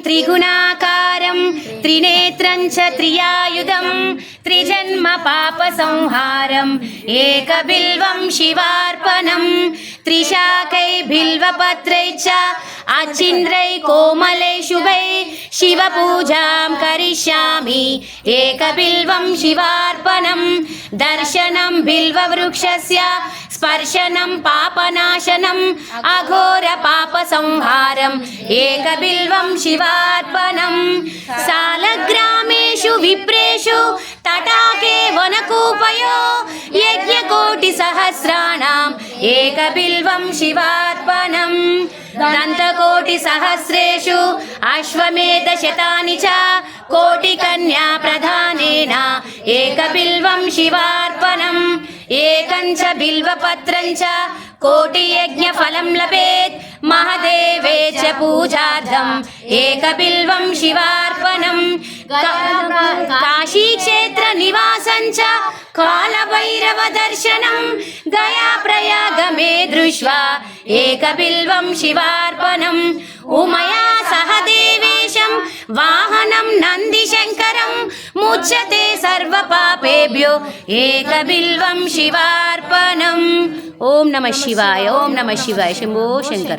त्रिगुणाकारं त्रिनेत्रं च त्रियायुधं त्रिजन्म पापसंहारम् एकबिल्वं शिवार्पणं त्रिशाकै बिल्वपत्रै च अचिन्द्रै कोमलै शुभै शिवपूजां करिष्यामि एकबिल्वं शिवार्पणं दर्शनं बिल्ववृक्षस्य स्पर्शनं पापनाशनम् अघोर पापसंहारम् एकबिल्वं शिवार्पणं सालग्रामेषु विप्रेषु तटाके वनकूपयो यज्ञकोटिसहस्राणाम् एकबिल्वं शिवार्पणं दन्तकोटिसहस्रेषु अश्वमेधशतानि च कोटिकन्या प्रधानेन एकबिल्वं शिवार्पणम् एकं च बिल्वपत्रं च कोटियज्ञफलं लभेत् महादेवे च पूजार्थम् एकबिल्वं शिवार्पणम् काशीक्षेत्रनिवासं च कालभैरवदर्शनं गयाप्रयागमे दृष्ट्वा एकबिल्वं शिवार्पणम् उमया सह देवेशं वाहनं नन्दिशङ्करं मुच्यते सर्वपापेभ्यो एकबिल्वं शिवार्पणम्। ओम नमः शिवाय, ओम नमः शिवाय। शंभो शंकर।